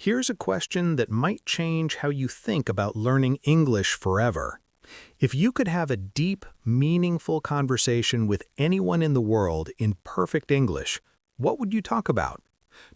Here's a question that might change how you think about learning English forever. If you could have a deep, meaningful conversation with anyone in the world in perfect English, what would you talk about?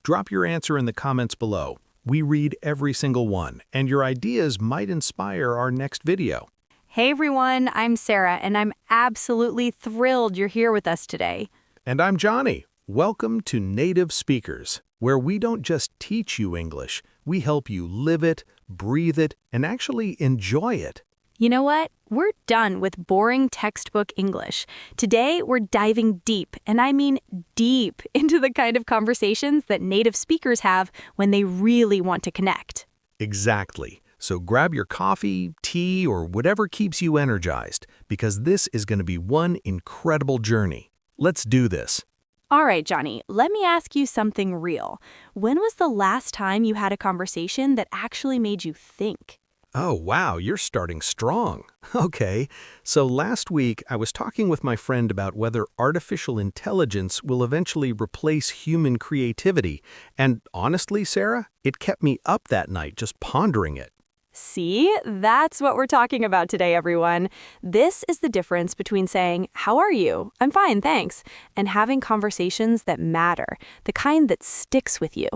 Drop your answer in the comments below. We read every single one, and your ideas might inspire our next video. Hey everyone, I'm Sarah, and I'm absolutely thrilled you're here with us today. And I'm Johnny. Welcome to Native Speakers, where we don't just teach you English, we help you live it, breathe it, and actually enjoy it. You know what? We're done with boring textbook English. Today, we're diving deep, and I mean deep, into the kind of conversations that native speakers have when they really want to connect. Exactly. So grab your coffee, tea, or whatever keeps you energized, because this is going to be one incredible journey. Let's do this. All right, Johnny, let me ask you something real. When was the last time you had a conversation that actually made you think? Oh, wow, you're starting strong. Okay, so last week I was talking with my friend about whether artificial intelligence will eventually replace human creativity. And honestly, Sarah, it kept me up that night just pondering it. See, that's what we're talking about today, everyone. This is the difference between saying, "How are you? I'm fine, thanks," and having conversations that matter, the kind that sticks with you.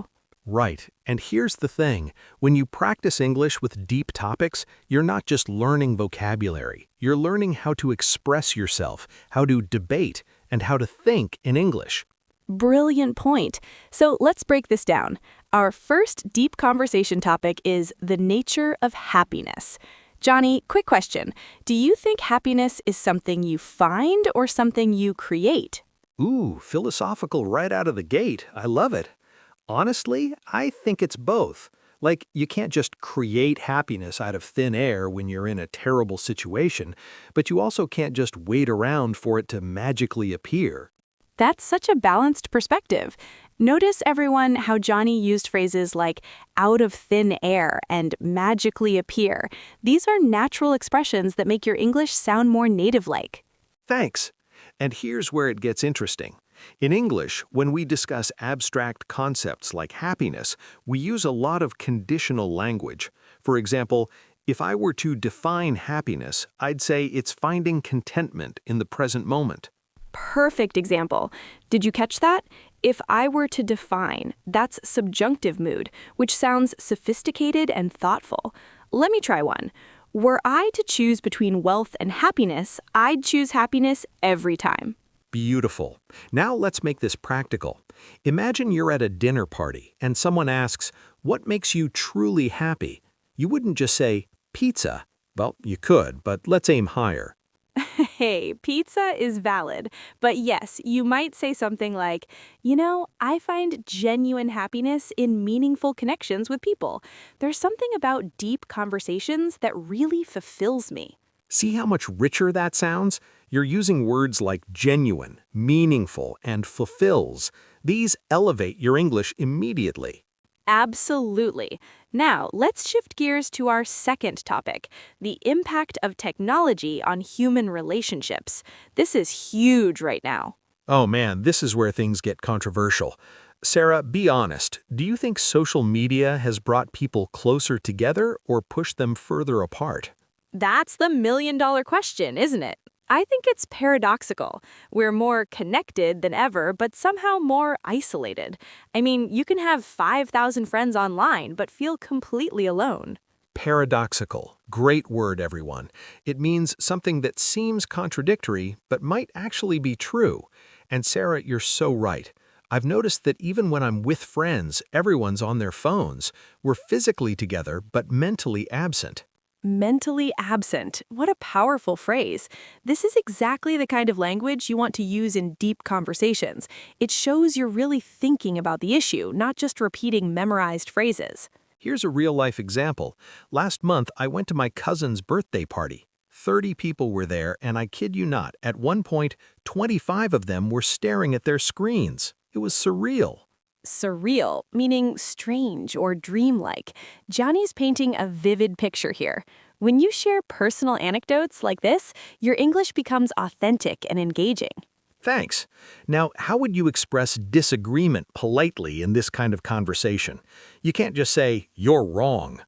Right, and here's the thing. When you practice English with deep topics, you're not just learning vocabulary. You're learning how to express yourself, how to debate, and how to think in English. Brilliant point. So let's break this down. Our first deep conversation topic is the nature of happiness. Johnny, quick question. Do you think happiness is something you find or something you create? Ooh, philosophical right out of the gate. I love it. Honestly, I think it's both. Like, you can't just create happiness out of thin air when you're in a terrible situation, but you also can't just wait around for it to magically appear. That's such a balanced perspective. Notice, everyone, how Johnny used phrases like out of thin air and magically appear. These are natural expressions that make your English sound more native-like. Thanks. And here's where it gets interesting. In English, when we discuss abstract concepts like happiness, we use a lot of conditional language. For example, if I were to define happiness, I'd say it's finding contentment in the present moment. Perfect example. Did you catch that? If I were to define, that's subjunctive mood, which sounds sophisticated and thoughtful. Let me try one. Were I to choose between wealth and happiness, I'd choose happiness every time. Beautiful. Now let's make this practical. Imagine you're at a dinner party and someone asks, "What makes you truly happy?" You wouldn't just say, "Pizza." Well, you could, but let's aim higher. Hey, pizza is valid. But yes, you might say something like, I find genuine happiness in meaningful connections with people. There's something about deep conversations that really fulfills me. See how much richer that sounds? You're using words like genuine, meaningful, and fulfills. These elevate your English immediately. Absolutely. Now, let's shift gears to our second topic, the impact of technology on human relationships. This is huge right now. Oh man, this is where things get controversial. Sarah, be honest. Do you think social media has brought people closer together or pushed them further apart? That's the million-dollar question, isn't it? I think it's paradoxical. We're more connected than ever, but somehow more isolated. I mean, you can have 5,000 friends online, but feel completely alone. Paradoxical. Great word, everyone. It means something that seems contradictory, but might actually be true. And Sarah, you're so right. I've noticed that even when I'm with friends, everyone's on their phones. We're physically together, but mentally absent. Mentally absent. What a powerful phrase. This is exactly the kind of language you want to use in deep conversations. It shows you're really thinking about the issue, not just repeating memorized phrases. Here's a real-life example. Last month, I went to my cousin's birthday party. 30 people were there, and I kid you not, at one point, 25 of them were staring at their screens. It was surreal. Surreal, meaning strange or dreamlike. Johnny's painting a vivid picture here. When you share personal anecdotes like this, your English becomes authentic and engaging. Thanks. Now, how would you express disagreement politely in this kind of conversation? You can't just say, "You're wrong."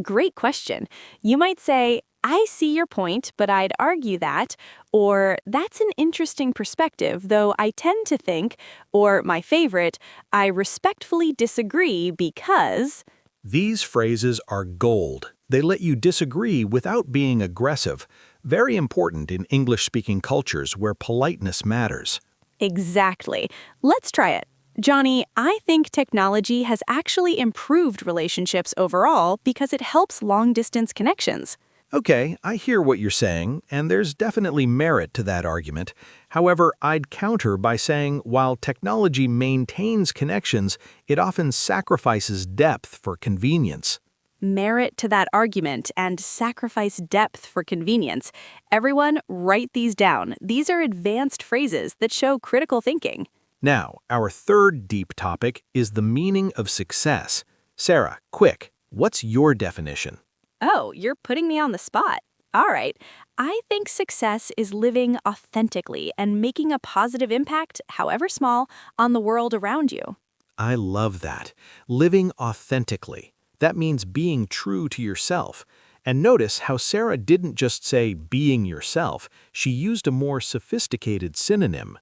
Great question. You might say, I see your point, but I'd argue that, or that's an interesting perspective, though I tend to think, or my favorite, I respectfully disagree because. These phrases are gold. They let you disagree without being aggressive. Very important in English-speaking cultures where politeness matters. Exactly. Let's try it. Johnny, I think technology has actually improved relationships overall because it helps long-distance connections. Okay, I hear what you're saying, and there's definitely merit to that argument. However, I'd counter by saying while technology maintains connections, it often sacrifices depth for convenience. Merit to that argument and sacrifice depth for convenience. Everyone, write these down. These are advanced phrases that show critical thinking. Now, our third deep topic is the meaning of success. Sarah, quick, what's your definition? Oh, you're putting me on the spot. All right. I think success is living authentically and making a positive impact, however small, on the world around you. I love that. Living authentically. That means being true to yourself. And notice how Sarah didn't just say being yourself, she used a more sophisticated synonym.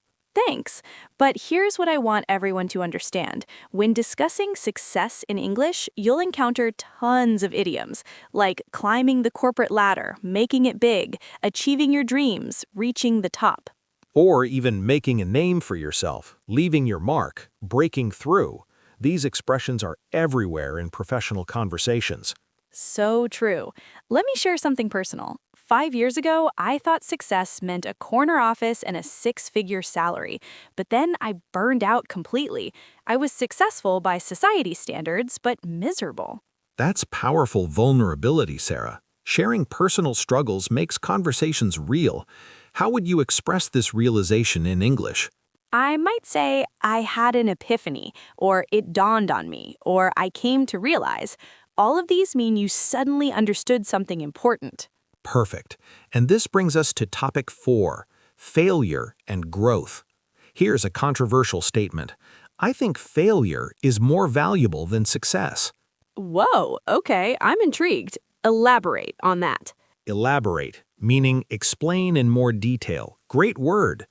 Thanks. But here's what I want everyone to understand. When discussing success in English, you'll encounter tons of idioms, like climbing the corporate ladder, making it big, achieving your dreams, reaching the top. Or even making a name for yourself, leaving your mark, breaking through. These expressions are everywhere in professional conversations. So true. Let me share something personal. 5 years ago, I thought success meant a corner office and a six-figure salary. But then I burned out completely. I was successful by society standards, but miserable. That's powerful vulnerability, Sarah. Sharing personal struggles makes conversations real. How would you express this realization in English? I might say I had an epiphany, or it dawned on me, or I came to realize. All of these mean you suddenly understood something important. Perfect. And this brings us to topic 4, failure and growth. Here's a controversial statement. I think failure is more valuable than success. Whoa, okay, I'm intrigued. Elaborate on that. Elaborate, meaning explain in more detail. Great word.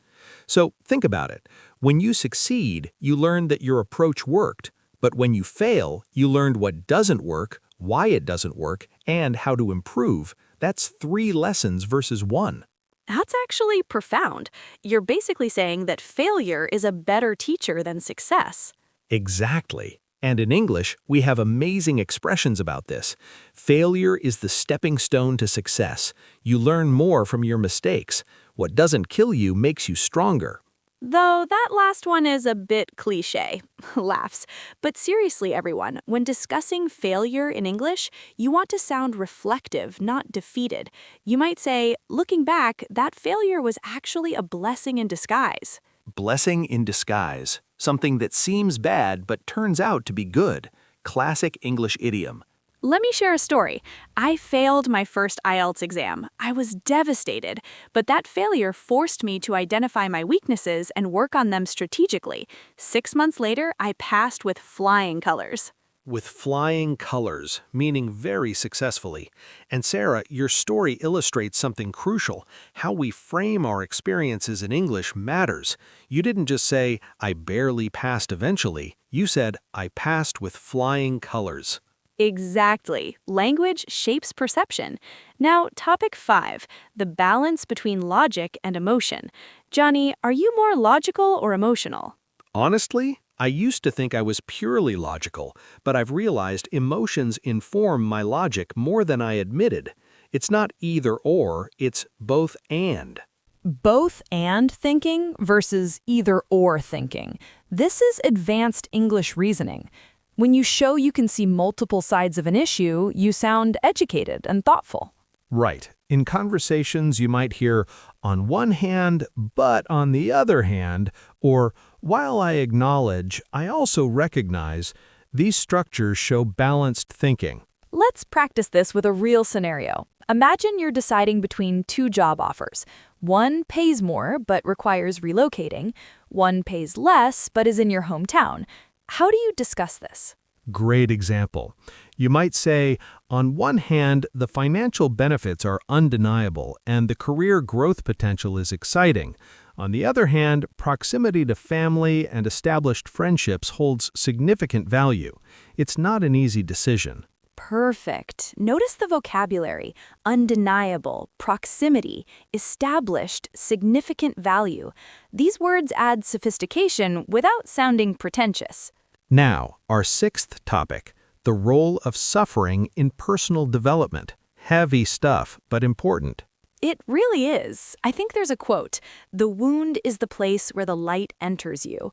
So think about it. When you succeed, you learn that your approach worked. But when you fail, you learned what doesn't work, why it doesn't work, and how to improve. That's 3 lessons versus 1. That's actually profound. You're basically saying that failure is a better teacher than success. Exactly. And in English, we have amazing expressions about this. Failure is the stepping stone to success. You learn more from your mistakes. What doesn't kill you makes you stronger. Though that last one is a bit cliche. Laughs. But seriously, everyone, when discussing failure in English, you want to sound reflective, not defeated. You might say, looking back, that failure was actually a blessing in disguise. Blessing in disguise. Something that seems bad but turns out to be good. Classic English idiom. Let me share a story. I failed my first IELTS exam. I was devastated, but that failure forced me to identify my weaknesses and work on them strategically. 6 months later, I passed with flying colors. With flying colors, meaning very successfully. And Sarah, your story illustrates something crucial. How we frame our experiences in English matters. You didn't just say, I barely passed eventually. You said, I passed with flying colors. Exactly. Language shapes perception. Now, topic 5, the balance between logic and emotion. Johnny, are you more logical or emotional? Honestly, I used to think I was purely logical, but I've realized emotions inform my logic more than I admitted. It's not either or, it's both and. Both and thinking versus either or thinking. This is advanced English reasoning. When you show you can see multiple sides of an issue, you sound educated and thoughtful. Right. In conversations, you might hear, on one hand, but on the other hand, or while I acknowledge, I also recognize. These structures show balanced thinking. Let's practice this with a real scenario. Imagine you're deciding between two job offers. One pays more but requires relocating. One pays less but is in your hometown. How do you discuss this? Great example. You might say, on one hand, the financial benefits are undeniable and the career growth potential is exciting. On the other hand, proximity to family and established friendships holds significant value. It's not an easy decision. Perfect. Notice the vocabulary: undeniable, proximity, established, significant value. These words add sophistication without sounding pretentious. Now, our sixth topic, the role of suffering in personal development. Heavy stuff, but important. It really is. I think there's a quote: "The wound is the place where the light enters you."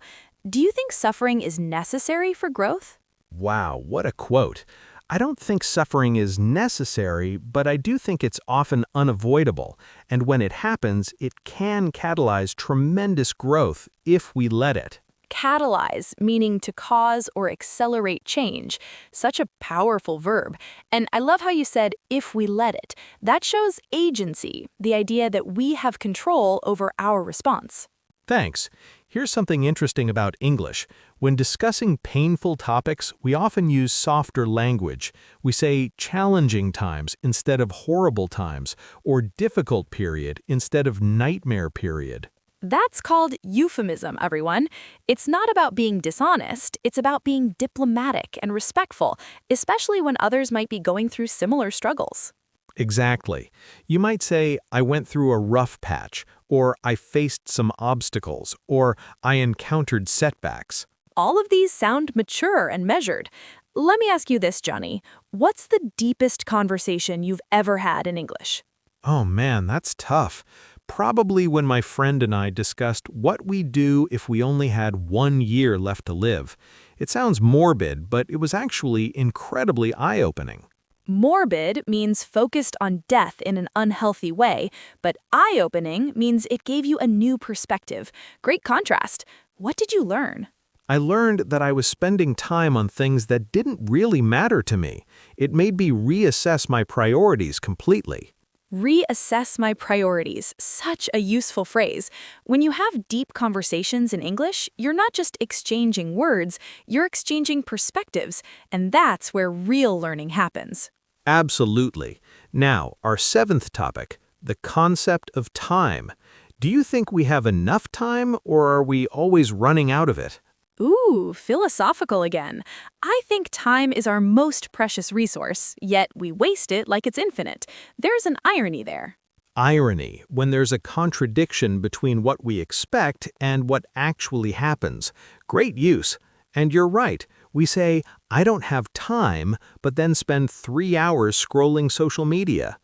Do you think suffering is necessary for growth? Wow, what a quote. I don't think suffering is necessary, but I do think it's often unavoidable. And when it happens, it can catalyze tremendous growth if we let it. Catalyze, meaning to cause or accelerate change. Such a powerful verb. And I love how you said, if we let it. That shows agency, the idea that we have control over our response. Thanks. Here's something interesting about English. When discussing painful topics, we often use softer language. We say challenging times instead of horrible times, or difficult period instead of nightmare period. That's called euphemism, everyone. It's not about being dishonest, it's about being diplomatic and respectful, especially when others might be going through similar struggles. Exactly. You might say, I went through a rough patch, or I faced some obstacles, or I encountered setbacks. All of these sound mature and measured. Let me ask you this, Johnny. What's the deepest conversation you've ever had in English? Oh man, that's tough. Probably when my friend and I discussed what we'd do if we only had 1 year left to live. It sounds morbid, but it was actually incredibly eye-opening. Morbid means focused on death in an unhealthy way, but eye-opening means it gave you a new perspective. Great contrast. What did you learn? I learned that I was spending time on things that didn't really matter to me. It made me reassess my priorities completely. Reassess my priorities. Such a useful phrase. When you have deep conversations in English, you're not just exchanging words, you're exchanging perspectives, and that's where real learning happens. Absolutely. Now, our seventh topic, the concept of time. Do you think we have enough time, or are we always running out of it? Ooh, philosophical again. I think time is our most precious resource, yet we waste it like it's infinite. There's an irony there. Irony, when there's a contradiction between what we expect and what actually happens. Great use. And you're right. We say, I don't have time, but then spend 3 hours scrolling social media.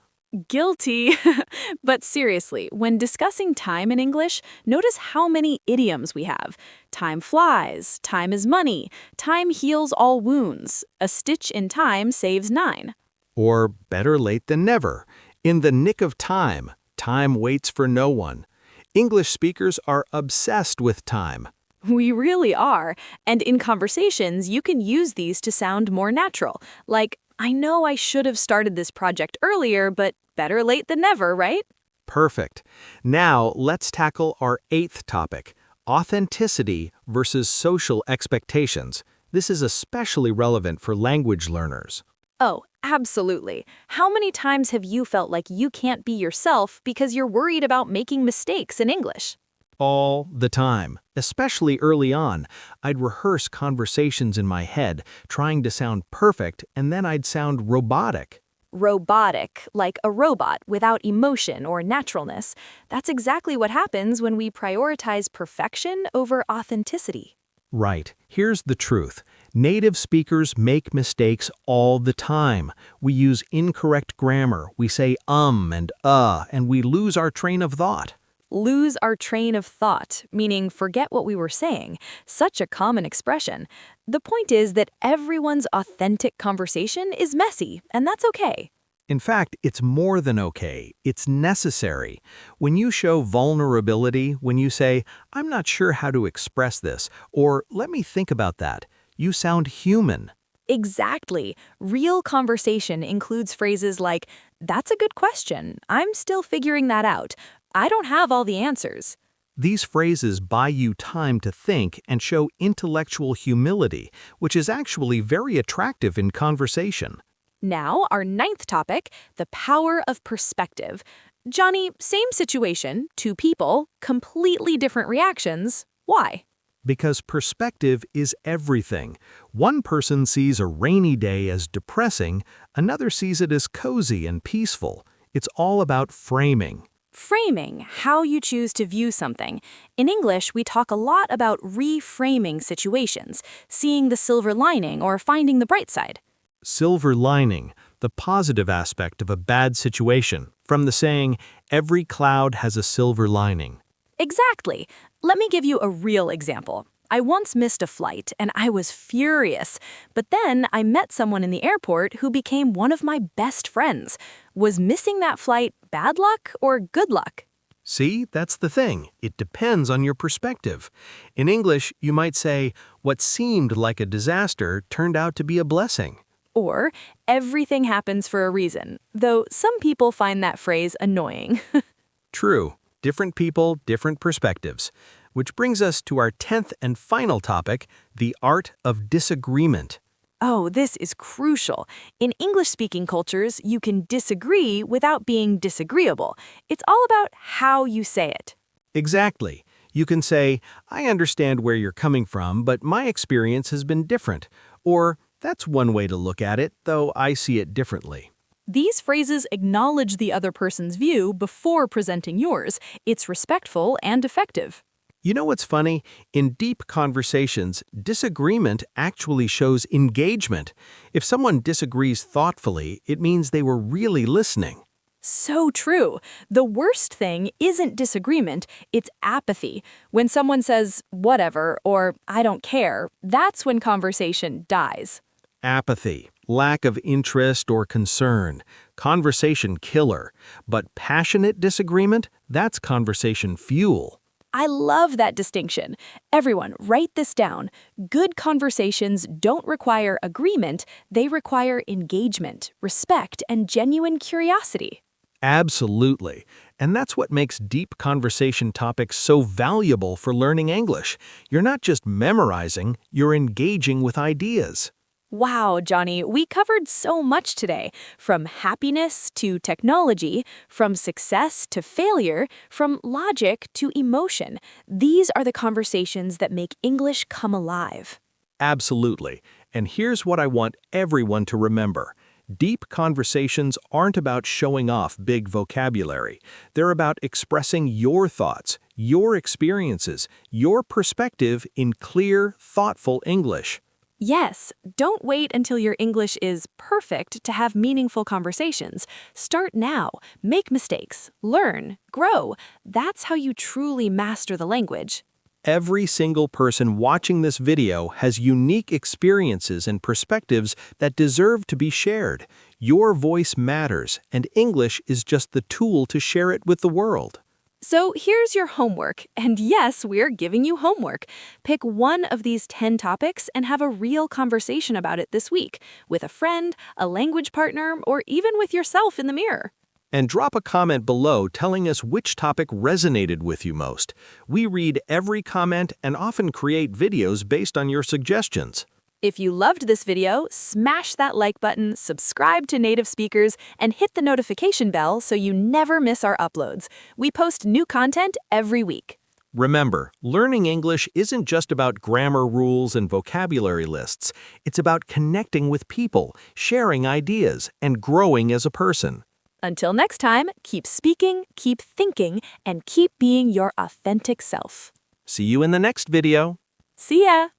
Guilty. But seriously, when discussing time in English, notice how many idioms we have. Time flies, time is money, time heals all wounds, a stitch in time saves 9. Or better late than never. In the nick of time, time waits for no one. English speakers are obsessed with time. We really are. And in conversations, you can use these to sound more natural. Like, I know I should have started this project earlier, but better late than never, right? Perfect. Now, let's tackle our eighth topic, authenticity versus social expectations. This is especially relevant for language learners. Oh, absolutely. How many times have you felt like you can't be yourself because you're worried about making mistakes in English? All the time. Especially early on, I'd rehearse conversations in my head, trying to sound perfect, and then I'd sound robotic. Robotic, like a robot without emotion or naturalness. That's exactly what happens when we prioritize perfection over authenticity. Right. Here's the truth. Native speakers make mistakes all the time. We use incorrect grammar, we say and we lose our train of thought. Lose our train of thought, meaning forget what we were saying. Such a common expression. The point is that everyone's authentic conversation is messy, and that's okay. In fact, it's more than okay. It's necessary. When you show vulnerability, when you say, I'm not sure how to express this, or let me think about that, you sound human. Exactly. Real conversation includes phrases like, "That's a good question. I'm still figuring that out. I don't have all the answers." These phrases buy you time to think and show intellectual humility, which is actually very attractive in conversation. Now, our ninth topic, the power of perspective. Johnny, same situation, two people, completely different reactions. Why? Because perspective is everything. One person sees a rainy day as depressing, another sees it as cozy and peaceful. It's all about framing. Framing, how you choose to view something. In English, we talk a lot about reframing situations, seeing the silver lining or finding the bright side. Silver lining, the positive aspect of a bad situation, from the saying, every cloud has a silver lining. Exactly. Let me give you a real example. I once missed a flight and I was furious, but then I met someone in the airport who became one of my best friends. Was missing that flight bad luck or good luck? See, that's the thing. It depends on your perspective. In English, you might say, what seemed like a disaster turned out to be a blessing. Or, everything happens for a reason, though some people find that phrase annoying. True. Different people, different perspectives. Which brings us to our 10th and final topic, the art of disagreement. Oh, this is crucial. In English-speaking cultures, you can disagree without being disagreeable. It's all about how you say it. Exactly. You can say, I understand where you're coming from, but my experience has been different. Or, that's one way to look at it, though I see it differently. These phrases acknowledge the other person's view before presenting yours. It's respectful and effective. You know what's funny? In deep conversations, disagreement actually shows engagement. If someone disagrees thoughtfully, it means they were really listening. So true. The worst thing isn't disagreement, it's apathy. When someone says, whatever, or I don't care, that's when conversation dies. Apathy, lack of interest or concern, conversation killer. But passionate disagreement, that's conversation fuel. I love that distinction. Everyone, write this down. Good conversations don't require agreement, they require engagement, respect, and genuine curiosity. Absolutely. And that's what makes deep conversation topics so valuable for learning English. You're not just memorizing, you're engaging with ideas. Wow, Johnny, we covered so much today. From happiness to technology, from success to failure, from logic to emotion. These are the conversations that make English come alive. Absolutely. And here's what I want everyone to remember. Deep conversations aren't about showing off big vocabulary. They're about expressing your thoughts, your experiences, your perspective in clear, thoughtful English. Yes, don't wait until your English is perfect to have meaningful conversations. Start now. Make mistakes. Learn. Grow. That's how you truly master the language. Every single person watching this video has unique experiences and perspectives that deserve to be shared. Your voice matters, and English is just the tool to share it with the world. So here's your homework. And yes, we're giving you homework. Pick one of these 10 topics and have a real conversation about it this week with a friend, a language partner, or even with yourself in the mirror. And drop a comment below telling us which topic resonated with you most. We read every comment and often create videos based on your suggestions. If you loved this video, smash that like button, subscribe to Native Speakers, and hit the notification bell so you never miss our uploads. We post new content every week. Remember, learning English isn't just about grammar rules and vocabulary lists. It's about connecting with people, sharing ideas, and growing as a person. Until next time, keep speaking, keep thinking, and keep being your authentic self. See you in the next video. See ya!